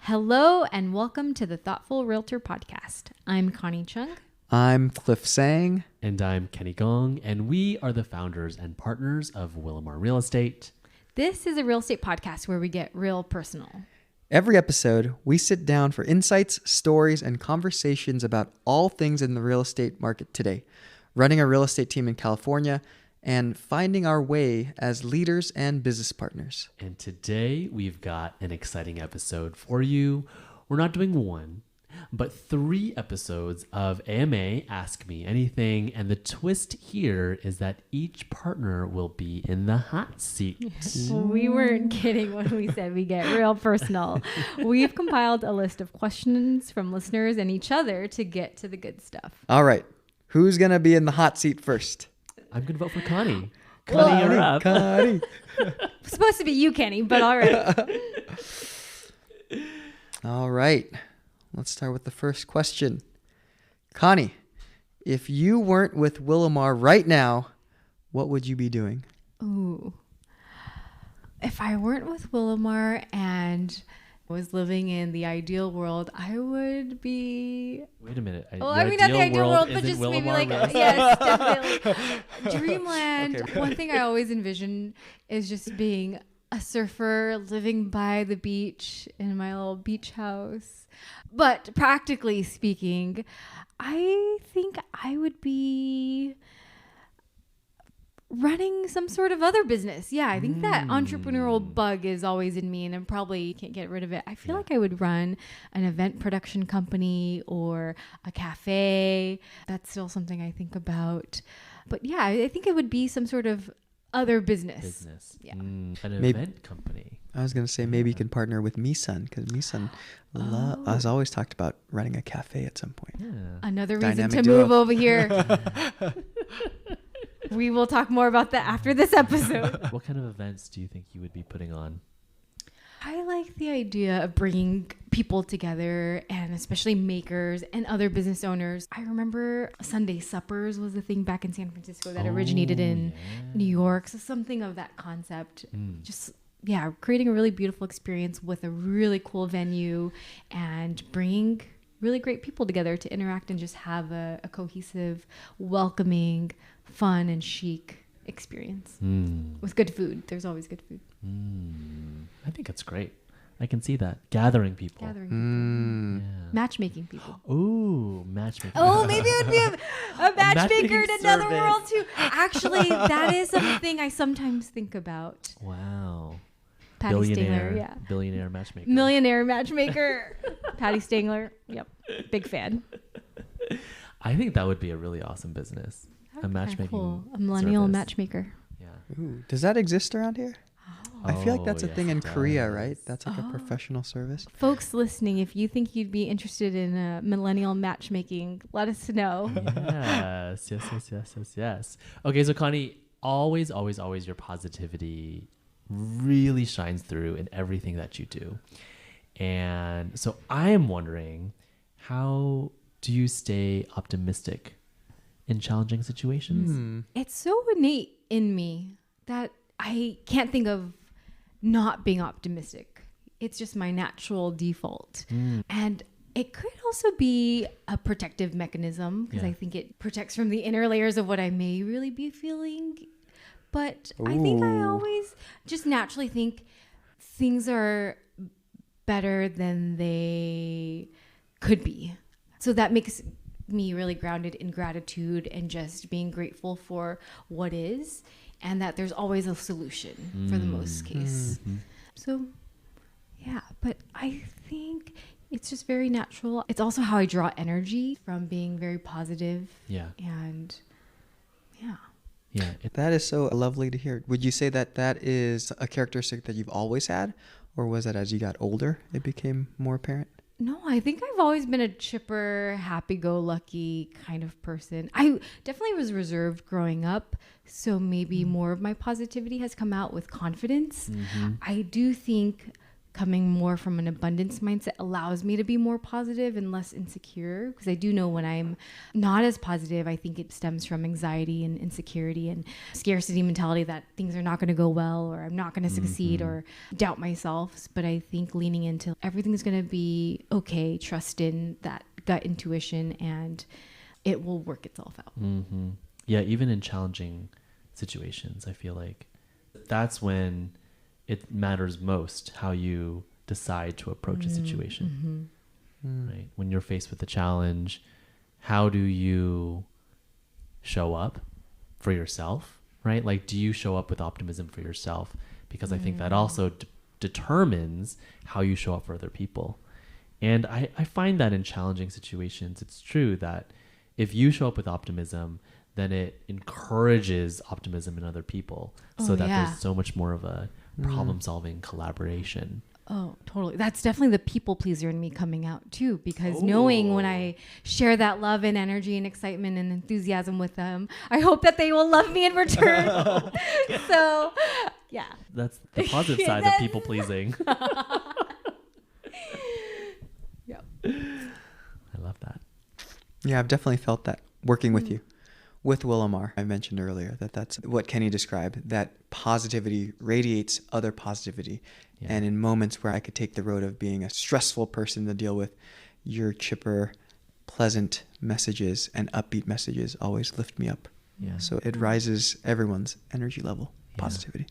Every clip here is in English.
Hello and welcome to the Thoughtful Realtor podcast. I'm Connie Chung. I'm Tsang. And I'm Kenny Gong, and we are the founders and partners of Willamar Real Estate. This is a real estate podcast where we get real personal. Every episode, we sit down for insights, stories, and conversations about all things in the real estate market today, running a real estate team in California, and finding our way as leaders and business partners. And today we've got an exciting episode for you. We're not doing one, but 3 episodes of AMA Ask Me Anything. And the twist here is that each partner will be in the hot seat. We weren't kidding when we said we get real personal. We've compiled a list of questions from listeners and each other to get to the good stuff. All right, who's going to be in the hot seat first? I'm going to vote for Connie. Connie, you're up. Connie. Supposed to be you, Kenny, but all right. All right, let's start with the first question. Connie, if you weren't with Willamar right now, what would you be doing? Ooh. If I weren't with Willamar and was living in the ideal world, I would be... Wait a minute. Well, I mean, not the ideal world, but just maybe like, yes, definitely. Dreamland. Okay. One thing I always envision is just being a surfer, living by the beach in my little beach house. But practically speaking, I think I would be running some sort of other business. Yeah, I think that entrepreneurial bug is always in me and I probably can't get rid of it. I feel like I would run an event production company or a cafe. That's still something I think about. But yeah, I think it would be some sort of other business. Yeah. An Maybe. event company. I was going to say maybe you can partner with Misun, because Misun has always talked about running a cafe at some point. Yeah. Another reason Dynamic to duo. move over here. We will talk more about that after this episode. What kind of events do you think you would be putting on? I like the idea of bringing people together, and especially makers and other business owners. I remember Sunday suppers was a thing back in San Francisco that originated in New York. So something of that concept. Just, yeah, creating a really beautiful experience with a really cool venue and bringing really great people together to interact and just have a cohesive, welcoming, fun, and chic experience with good food. There's always good food. I think it's great. I can see that. Gathering people. Yeah. Matchmaking people. Ooh, matchmaking. Oh, maybe it would be a matchmaker in another service. world too. Actually, that is something I sometimes think about. Wow. Patty Billionaire, Stangler, yeah. Billionaire matchmaker. Millionaire matchmaker. Patty Stangler. Yep. Big fan. I think that would be a really awesome business. A matchmaking Cool. A millennial service. matchmaker. Yeah. Ooh, does that exist around here? I feel like that's a yes, thing in it Korea, does. right? That's like a professional service. Folks listening, if you think you'd be interested in millennial matchmaking, let us know. Yes. Okay, so Connie, always your positivity really shines through in everything that you do. And so I am wondering, how do you stay optimistic in challenging situations? It's so innate in me that I can't think of not being optimistic. It's just my natural default. And it could also be a protective mechanism because I think it protects from the inner layers of what I may really be feeling. But I think I always just naturally think things are better than they could be. So that makes me really grounded in gratitude and just being grateful for what is, and that there's always a solution for the most case. So yeah, but I think it's just very natural. It's also how I draw energy from being very positive. Yeah. And yeah. Yeah. That is so lovely to hear. Would you say that that is a characteristic that you've always had, or was it as you got older it became more apparent? No, I think I've always been a chipper, happy-go-lucky kind of person. I definitely was reserved growing up, so maybe more of my positivity has come out with confidence. I do think coming more from an abundance mindset allows me to be more positive and less insecure. Because I do know when I'm not as positive, I think it stems from anxiety and insecurity and scarcity mentality that things are not going to go well, or I'm not going to succeed, or doubt myself. But I think leaning into everything's going to be okay, trust in that gut intuition, and it will work itself out. Yeah, even in challenging situations, I feel like that's when it matters most how you decide to approach a situation, right? When you're faced with a challenge, how do you show up for yourself, right? Like, do you show up with optimism for yourself? Because I think that also determines how you show up for other people. And I find that in challenging situations, it's true that if you show up with optimism, then it encourages optimism in other people, so that there's so much more of a problem-solving collaboration. Oh, totally. That's definitely the people pleaser in me coming out too, because knowing when I share that love and energy and excitement and enthusiasm with them, I hope that they will love me in return. So, yeah. That's the positive side of people pleasing. Yep. I love that. Yeah, I've definitely felt that working with you. With Willamar, I mentioned earlier that that's what Kenny described, that positivity radiates other positivity. Yeah. And in moments where I could take the road of being a stressful person to deal with, your chipper, pleasant messages and upbeat messages always lift me up. Yeah. So it rises everyone's energy level, positivity.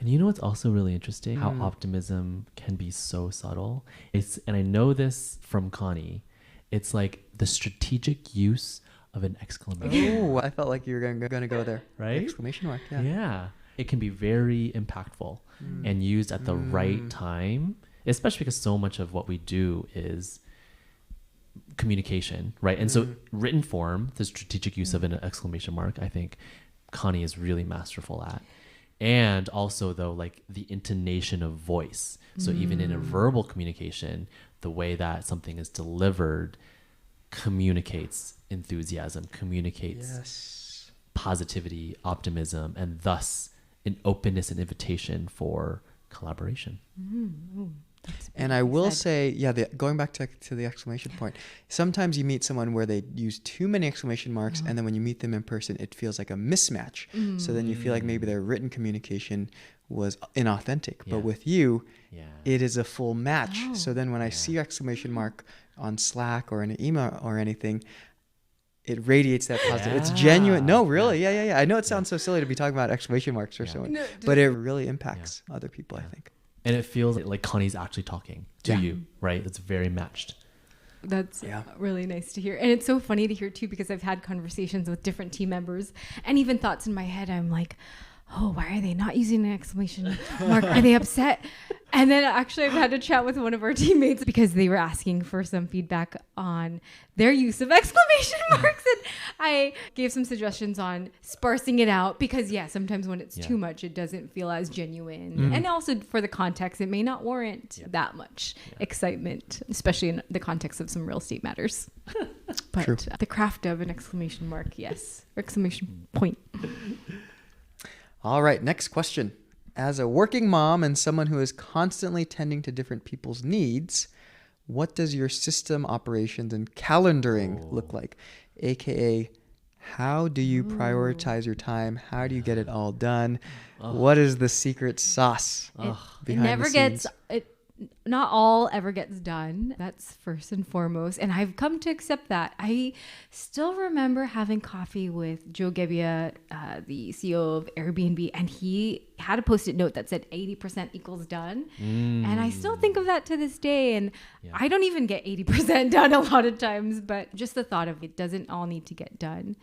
And you know what's also really interesting? How optimism can be so subtle. And I know this from Connie. It's like the strategic use of an exclamation. Oh, I felt like you were going to go there. Right? Exclamation mark, yeah. Yeah. It can be very impactful and used at the right time, especially because so much of what we do is communication, right? And so written form, the strategic use of an exclamation mark, I think Connie is really masterful at. And also, though, like the intonation of voice. So even in a verbal communication, the way that something is delivered communicates enthusiasm, communicates positivity, optimism, and thus an openness and invitation for collaboration. And I will say, going back to the exclamation point, sometimes you meet someone where they use too many exclamation marks, and then when you meet them in person, it feels like a mismatch. So then you feel like maybe their written communication was inauthentic. But with you, it is a full match. So then when I see your exclamation mark on Slack or in an email or anything, it radiates that positive. It's genuine. No, really. Yeah. I know it sounds so silly to be talking about exclamation marks or someone, but it really impacts other people, I think. And it feels like Connie's actually talking to you, right? It's very matched. That's really nice to hear. And it's so funny to hear too, because I've had conversations with different team members and even thoughts in my head. I'm like, oh, why are they not using an exclamation mark? Are they upset? And then actually I've had to chat with one of our teammates because they were asking for some feedback on their use of exclamation marks. And I gave some suggestions on sparsing it out because sometimes when it's too much, it doesn't feel as genuine. And also for the context, it may not warrant that much excitement, especially in the context of some real estate matters. But True. The craft of an exclamation mark, exclamation point. All right, next question. As a working mom and someone who is constantly tending to different people's needs, what does your system operations and calendaring look like? AKA, how do you prioritize your time? How do you get it all done? What is the secret sauce behind the scenes? Not all ever gets done. That's first and foremost. And I've come to accept that. I still remember having coffee with Joe Gebbia, the CEO of Airbnb, and he had a Post-it note that said 80% equals done. And I still think of that to this day. And I don't even get 80% done a lot of times, but just the thought of it doesn't all need to get done.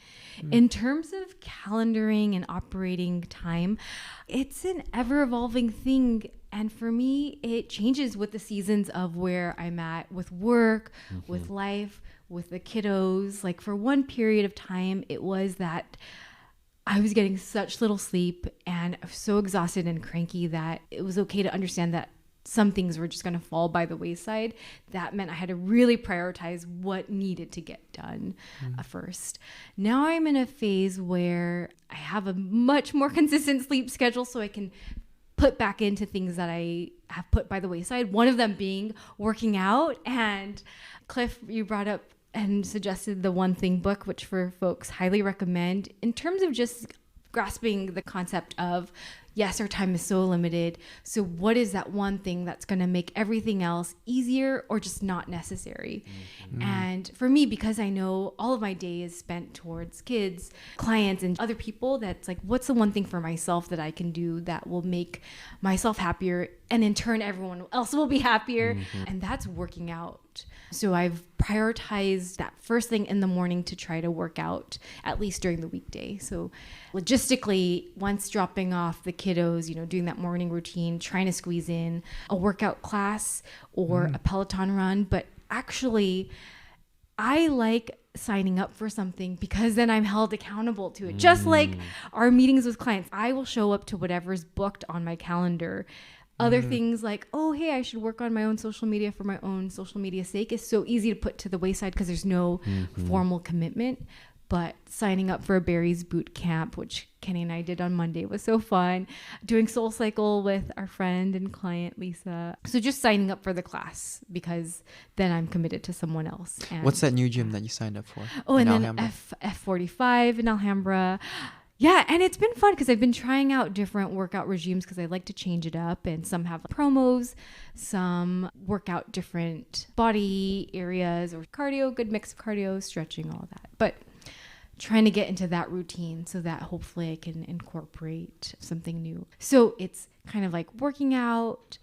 In terms of calendaring and operating time, it's an ever-evolving thing. And for me, it changes with the seasons of where I'm at with work, with life, with the kiddos. Like for one period of time, it was that I was getting such little sleep and I was so exhausted and cranky that it was okay to understand that some things were just going to fall by the wayside. That meant I had to really prioritize what needed to get done first. Now I'm in a phase where I have a much more consistent sleep schedule so I can put back into things that I have put by the wayside. One of them being working out. And Cliff, you brought up and suggested the One Thing book, which for folks highly recommend in terms of just grasping the concept of, yes, our time is so limited. So what is that one thing that's going to make everything else easier or just not necessary? And for me, because I know all of my day is spent towards kids, clients, and other people, that's like, what's the one thing for myself that I can do that will make myself happier? And in turn, everyone else will be happier. And that's working out. So I've prioritized that first thing in the morning to try to work out, at least during the weekday. So logistically, once dropping off the kiddos, doing that morning routine, trying to squeeze in a workout class or a Peloton run. But actually, I like signing up for something because then I'm held accountable to it. Just like our meetings with clients, I will show up to whatever's booked on my calendar. Other things like, oh, hey, I should work on my own social media for my own social media sake is so easy to put to the wayside because there's no formal commitment. But signing up for a Barry's boot camp, which Kenny and I did on Monday, was so fun. Doing Soul Cycle with our friend and client, Lisa. So just signing up for the class because then I'm committed to someone else. And what's that new gym that you signed up for? Oh, and then F45 in Alhambra. Yeah, and it's been fun because I've been trying out different workout regimes because I like to change it up. And some have promos, some work out different body areas or cardio, good mix of cardio, stretching, all that. But trying to get into that routine so that hopefully I can incorporate something new. So it's kind of like working out,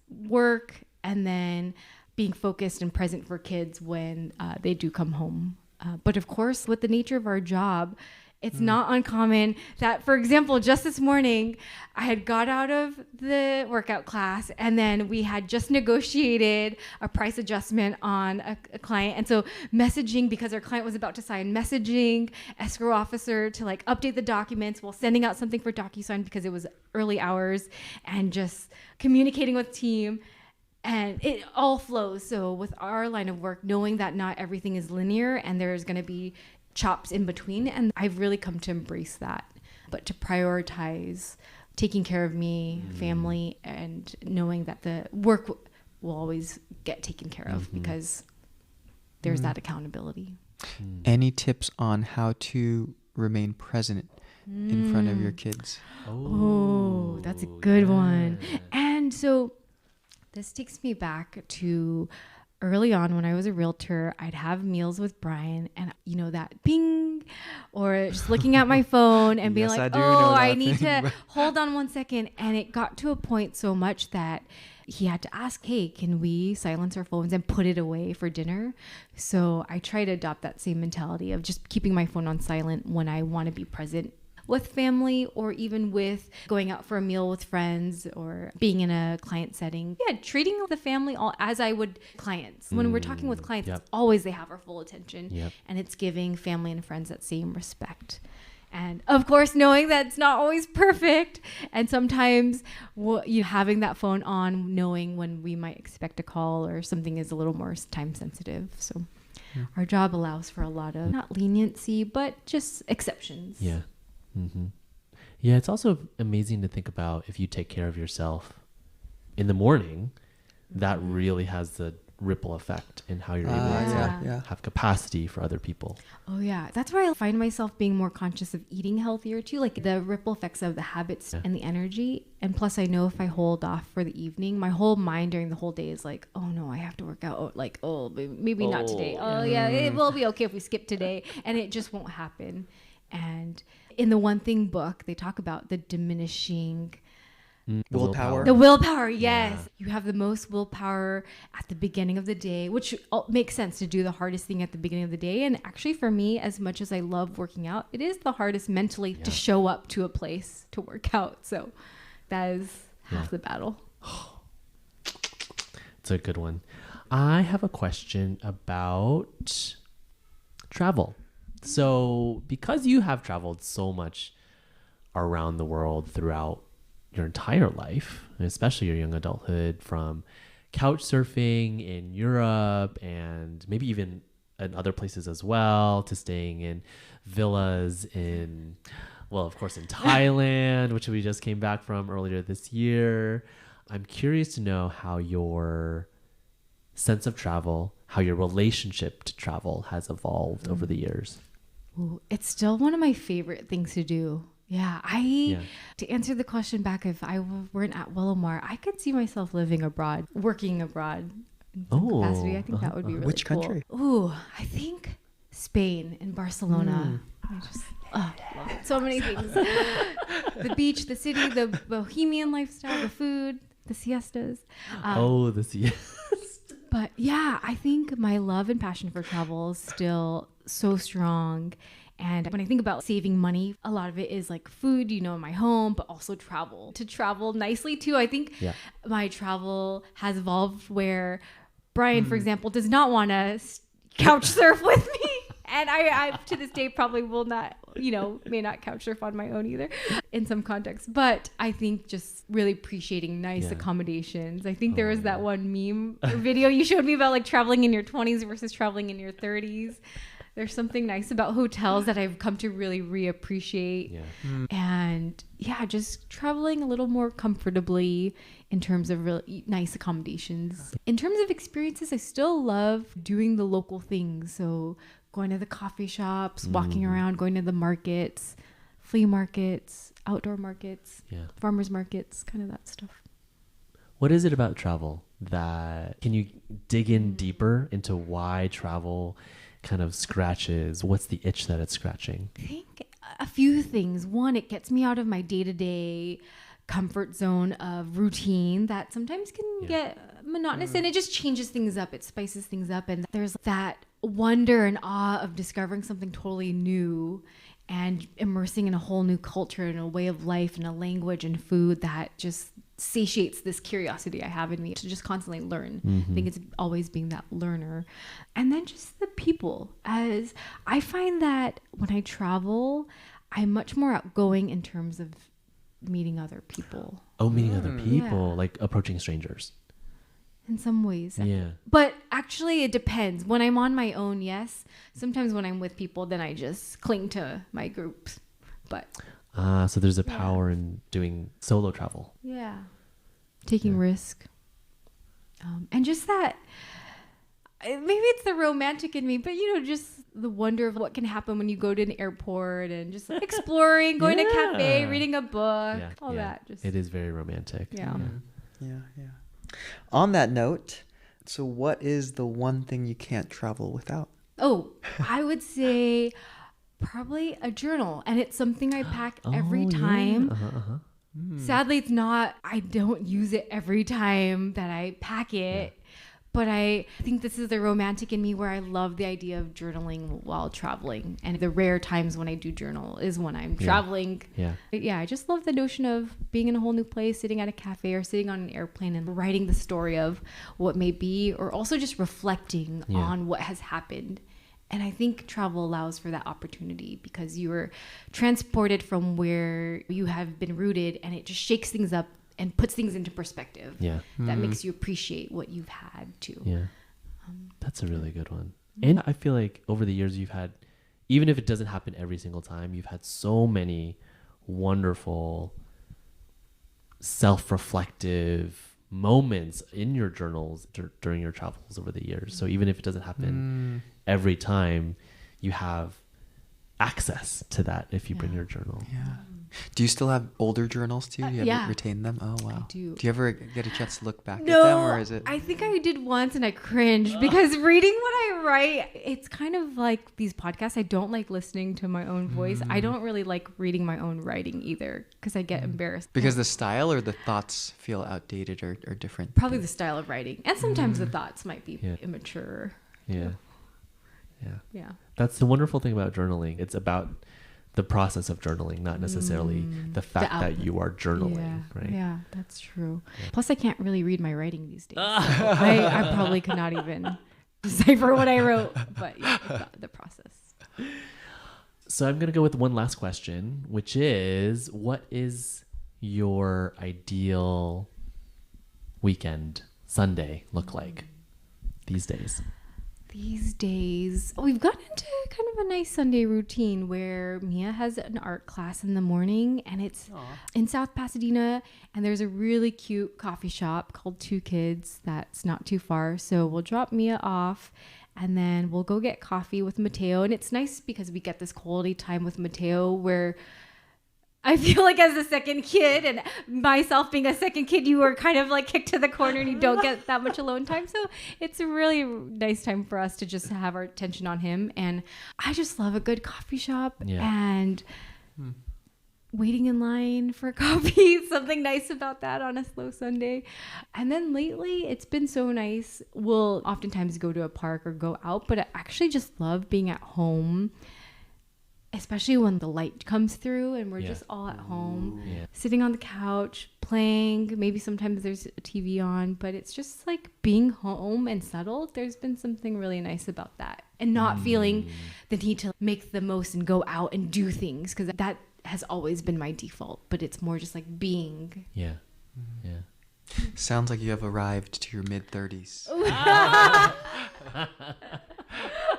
work, and then being focused and present for kids when they do come home. But of course, with the nature of our job, it's not uncommon that, for example, just this morning, I had got out of the workout class and then we had just negotiated a price adjustment on a client. And so messaging, because our client was about to sign, messaging escrow officer to like update the documents while sending out something for DocuSign because it was early hours, and just communicating with team. And it all flows. So with our line of work, knowing that not everything is linear and there's going to be chops in between, and I've really come to embrace that, but to prioritize taking care of me, family, and knowing that the work will always get taken care of because there's that accountability. Any tips on how to remain present in front of your kids? Oh, that's a good one. And so this takes me back to early on when I was a realtor. I'd have meals with Brian, and that ping, or just looking at my phone and being Yes, like, I need to hold on 1 second. And it got to a point so much that he had to ask, hey, can we silence our phones and put it away for dinner? So I try to adopt that same mentality of just keeping my phone on silent when I want to be present with family, or even with going out for a meal with friends or being in a client setting. Yeah, treating the family all as I would clients. When we're talking with clients, it's always they have our full attention, and it's giving family and friends that same respect. And of course, knowing that it's not always perfect, and sometimes you having that phone on, knowing when we might expect a call or something is a little more time sensitive. So our job allows for a lot of not leniency, but just exceptions. Yeah. Yeah, it's also amazing to think about if you take care of yourself in the morning, that really has the ripple effect in how you're able to have capacity for other people. Oh yeah, that's why I find myself being more conscious of eating healthier too, like the ripple effects of the habits and the energy. And plus I know if I hold off for the evening, my whole mind during the whole day is like, oh no, I have to work out, maybe not today. It will be okay if we skip today, and it just won't happen. And in the One Thing book, they talk about the diminishing willpower. The willpower, yes. Yeah. You have the most willpower at the beginning of the day, which makes sense to do the hardest thing at the beginning of the day. And actually for me, as much as I love working out, it is the hardest mentally to show up to a place to work out. So that is half the battle. It's a good one. I have a question about travel. So because you have traveled so much around the world throughout your entire life, especially your young adulthood, from couch surfing in Europe and maybe even in other places as well, to staying in villas in well, of course, in Thailand, which we just came back from earlier this year. I'm curious to know how your sense of travel, how your relationship to travel has evolved over the years. Ooh, it's still one of my favorite things to do. Yeah, to answer the question back, if I weren't at Willowmar, I could see myself living abroad, working abroad in some capacity. I think that would be really Which cool. country? Ooh, I think Spain and Barcelona. I just love it. So many things. The beach, the city, the bohemian lifestyle, the food, the siestas. The siesta. But yeah, I think my love and passion for travel is still so strong. And when I think about saving money, a lot of it is like food, in my home, but also travel. To travel nicely too. I think my travel has evolved where Brian, for example, does not want to couch surf with me. And I to this day probably will not, may not couch surf on my own either in some contexts. But I think just really appreciating nice accommodations. I think there was that one meme video you showed me about like traveling in your 20s versus traveling in your 30s. There's something nice about hotels that I've come to really reappreciate. Yeah. And just traveling a little more comfortably in terms of really nice accommodations. In terms of experiences, I still love doing the local things. So going to the coffee shops, walking around, going to the markets, flea markets, outdoor markets, farmers markets, kind of that stuff. What is it about travel that, can you dig in deeper into why travel kind of scratches? What's the itch that it's scratching? I think a few things. One, it gets me out of my day-to-day comfort zone of routine that sometimes can get monotonous, and it just changes things up. It spices things up, and there's that wonder and awe of discovering something totally new and immersing in a whole new culture and a way of life and a language and food that just satiates this curiosity I have in me to just constantly learn. I think it's always being that learner. And then just the people, as I find that when I travel, I'm much more outgoing in terms of meeting other people. Meeting other people, like approaching strangers. In some ways. Yeah. But actually it depends. When I'm on my own, yes. Sometimes when I'm with people, then I just cling to my groups. But so there's a power in doing solo travel. Yeah. Taking risk. And just that, maybe it's the romantic in me, but just the wonder of what can happen when you go to an airport and just exploring, going to a cafe, reading a book, all that. Just, it is very romantic. Yeah. On that note, so what is the one thing you can't travel without? I would say probably a journal. And it's something I pack every time. Sadly, it's not, I don't use it every time that I pack it. But I think this is the romantic in me where I love the idea of journaling while traveling. And the rare times when I do journal is when I'm traveling. I just love the notion of being in a whole new place, sitting at a cafe or sitting on an airplane and writing the story of what may be, or also just reflecting on what has happened. And I think travel allows for that opportunity because you are transported from where you have been rooted, and it just shakes things up and puts things into perspective. That makes you appreciate what you've had too. That's a really good one. And I feel like over the years you've had, even if it doesn't happen every single time, you've had so many wonderful self-reflective moments in your journals during your travels over the years. So even if it doesn't happen every time, you have access to that if you bring your journal. Do you still have older journals too? Do you ever retain them? Oh wow. I do. Do you ever get a chance to look back at them, or is it? I think I did once and I cringed because reading what I write, it's kind of like these podcasts. I don't like listening to my own voice. I don't really like reading my own writing either because I get embarrassed. Because the style or the thoughts feel outdated or different? Probably the style of writing. And sometimes the thoughts might be immature. Yeah. That's the wonderful thing about journaling. It's about the process of journaling, not necessarily the fact that you are journaling, right? Yeah, that's true. Plus, I can't really read my writing these days. So I probably could not even decipher what I wrote, but the process. So I'm going to go with one last question, which is, what is your ideal weekend, Sunday, look like these days? These days, we've gotten into kind of a nice Sunday routine where Mia has an art class in the morning, and it's in South Pasadena, and there's a really cute coffee shop called Two Kids that's not too far. So we'll drop Mia off, and then we'll go get coffee with Mateo. And it's nice because we get this quality time with Mateo where I feel like as a second kid, and myself being a second kid, you were kind of like kicked to the corner and you don't get that much alone time. So it's a really nice time for us to just have our attention on him. And I just love a good coffee shop and waiting in line for coffee. Something nice about that on a slow Sunday. And then lately it's been so nice. We'll oftentimes go to a park or go out, but I actually just love being at home, especially when the light comes through and we're just all at home, sitting on the couch, playing. Maybe sometimes there's a TV on, but it's just like being home and settled. There's been something really nice about that, and not feeling the need to make the most and go out and do things, because that has always been my default, but it's more just like being. Yeah. Sounds like you have arrived to your mid-30s.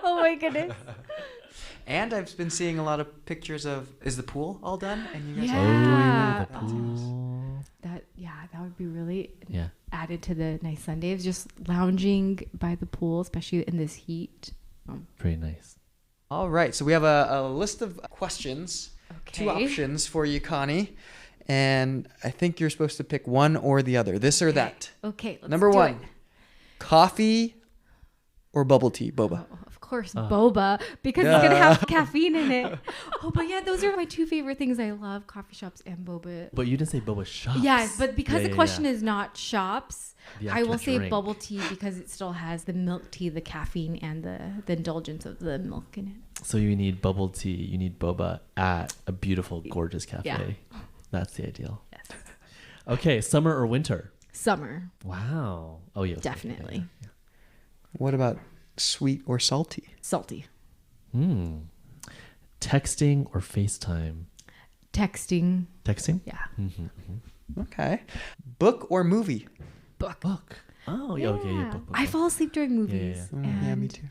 Oh my goodness. And I've been seeing a lot of pictures of, is the pool all done? And you guys Yeah. The pool. That would be really Yeah. added to the nice Sundays, just lounging by the pool, especially in this heat. Pretty nice. All right, so we have a list of questions, Okay. 2 options for you, Connie. And I think you're supposed to pick one or the other, this or that. Okay, let's Number do 1, it. coffee or bubble tea, boba? Oh, of course, boba, because it's going to have caffeine in it. Oh, but yeah, those are my 2 favorite things. I love coffee shops and boba. But you didn't say boba shops. Yes, but because the question is not shops, The I will actual say drink. bubble tea because it still has the milk tea, the caffeine, and the indulgence of the milk in it. So you need bubble tea, you need boba at a beautiful, gorgeous cafe. Yeah. That's the ideal. Yes. Okay, summer or winter? Summer, Wow. Oh, yeah. definitely. What about sweet or salty? Salty. Texting or FaceTime? Texting. Texting? Yeah. Okay. Book or movie? Book. Book. Oh, yeah. Okay. Yeah, book. I fall asleep during movies. Yeah. Yeah, me and too.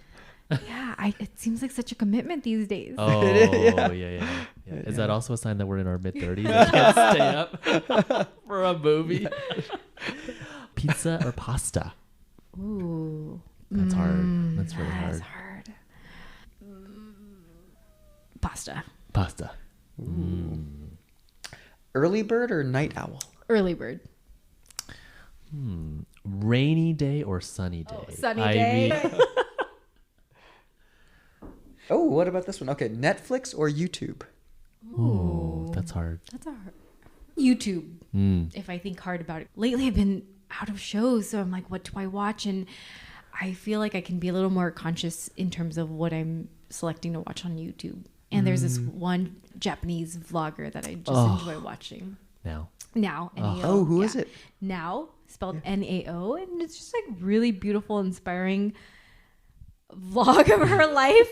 It seems like such a commitment these days. Oh, yeah. Is that also a sign that we're in our mid-30s and can't stay up for a movie? Pizza or pasta? Ooh. That's hard. That's really That's hard. hard. Pasta. Pasta. Early bird or night owl? Early bird. Rainy day or sunny day? Sunny day. Oh, what about this one? Okay, Netflix or YouTube? Ooh, that's hard. That's a hard. YouTube. If I think hard about it. Lately, I've been out of shows, so I'm like, what do I watch? And I feel like I can be a little more conscious in terms of what I'm selecting to watch on YouTube. And there's this one Japanese vlogger that I just enjoy watching. Now. Now. N-A-O. Oh, who is it? Now, spelled N-A-O. And it's just like really beautiful, inspiring vlog of her life.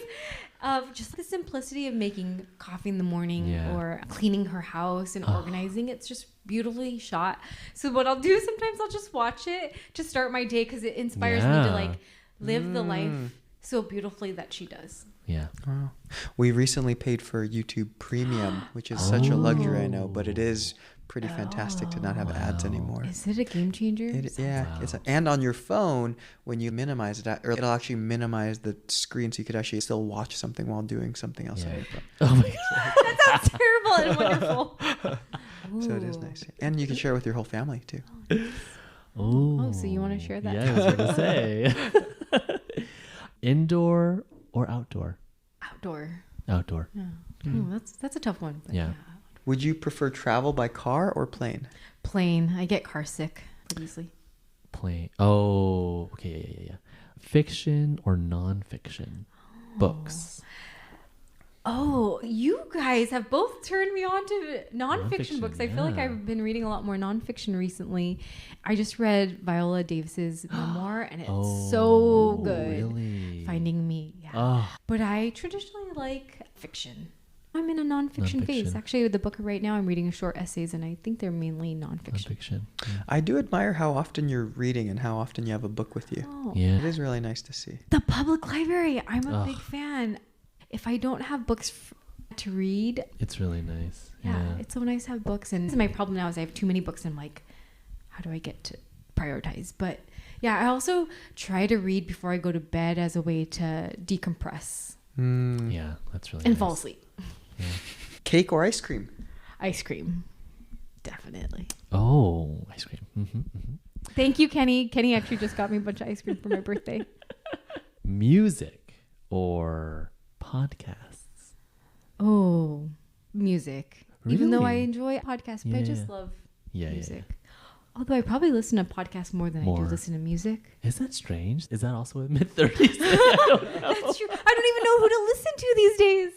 Of just the simplicity of making coffee in the morning or cleaning her house and organizing. It's just beautifully shot. So what I'll do sometimes, I'll just watch it to start my day because it inspires me to like live the life so beautifully that she does. Yeah. Wow. We recently paid for YouTube Premium, which is such a luxury, I know, but it is pretty fantastic to not have ads anymore. Is it a game changer? And on your phone, when you minimize it, or it'll actually minimize the screen so you could actually still watch something while doing something else on your phone. Oh my God. That sounds terrible and wonderful. So it is nice. And you can share with your whole family too. Oh, so you want to share that? Yeah, I was going to say. Indoor or outdoor? Outdoor. Outdoor. Yeah. That's a tough one. But Yeah. Would you prefer travel by car or plane? Plane. I get car sick pretty easily. Plane. Oh, okay. Yeah. Fiction or nonfiction? Books. Oh, you guys have both turned me on to nonfiction books. I feel like yeah. I've been reading a lot more nonfiction recently. I just read Viola Davis's memoir, and it's so good. Really? Finding Me. Yeah. Oh, But I traditionally like fiction. I'm in a nonfiction phase. Nonfiction. Actually, the book right now, I'm reading short essays, and I think they're mainly nonfiction. Nonfiction. I do admire how often you're reading and how often you have a book with you. Oh. Yeah. It is really nice to see. The public library. I'm a Ugh. big fan. If I don't have books to read, It's really nice. yeah, it's so nice to have books. And my problem now is I have too many books. And I'm like, how do I get to prioritize? But yeah, I also try to read before I go to bed as a way to decompress Yeah, that's really and nice. fall asleep. Yeah. Cake or ice cream? Ice cream. Definitely. Oh, ice cream. Mm-hmm. Thank you, Kenny. Kenny actually just got me a bunch of ice cream for my birthday. Music or podcasts? Oh, music. Even though I Really? enjoy podcasts, but I just Yeah. love Yeah, music. yeah. Although I probably listen to podcasts more than I More. do listen to music. Is that strange? Is that also a mid-30s? That's true. I don't even know who to listen to these days.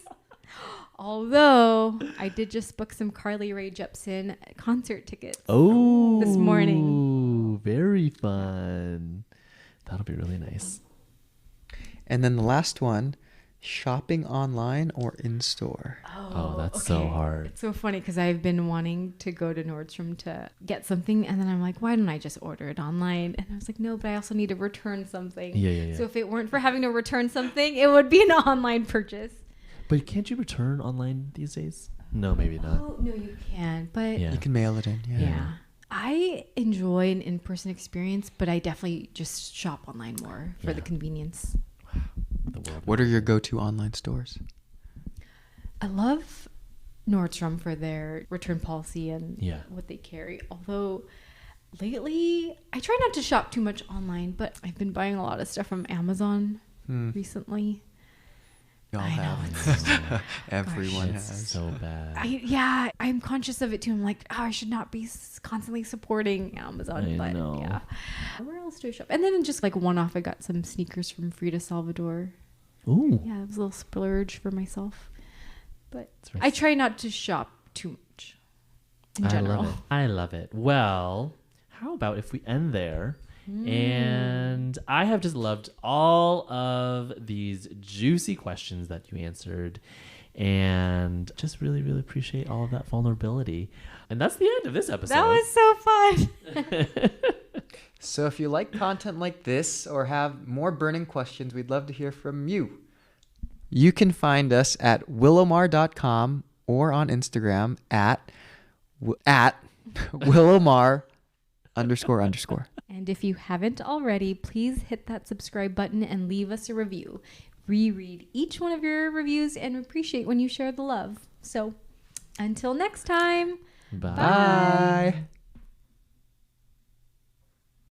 Although I did just book some Carly Rae Jepsen concert tickets. Oh, This morning. Very fun. That'll be really nice. And then the last one, shopping online or in store? Oh, that's so hard. It's so funny because I've been wanting to go to Nordstrom to get something, and then I'm like, why don't I just order it online? And I was like, no, but I also need to return something. Yeah. So if it weren't for having to return something, it would be an online purchase. But can't you return online these days? No, maybe not. Oh, no, you can. But Yeah. You can mail it in. yeah. I enjoy an in-person experience, but I definitely just shop online more for the Yeah. convenience. The world. What are your go-to online stores? I love Nordstrom for their return policy and Yeah. what they carry. Although lately, I try not to shop too much online, but I've been buying a lot of stuff from Amazon recently. We all I know, have. Everyone It's has. so bad. I'm conscious of it too. I'm like, oh, I should not be constantly supporting Amazon. I but know. yeah. Where else do I shop? And then just like one-off, I got some sneakers from Frida Salvador. Ooh. Yeah, it was a little splurge for myself. But It's very I try not to shop too much in general. I love it. Well, how about if we end there? And I have just loved all of these juicy questions that you answered and just really, really appreciate all of that vulnerability. And that's the end of this episode. That was so fun. So if you like content like this or have more burning questions, we'd love to hear from you. You can find us at willowmar.com or on Instagram at willowmar__. And if you haven't already, please hit that subscribe button and leave us a review. We read each one of your reviews and appreciate when you share the love. So until next time. Bye. Bye.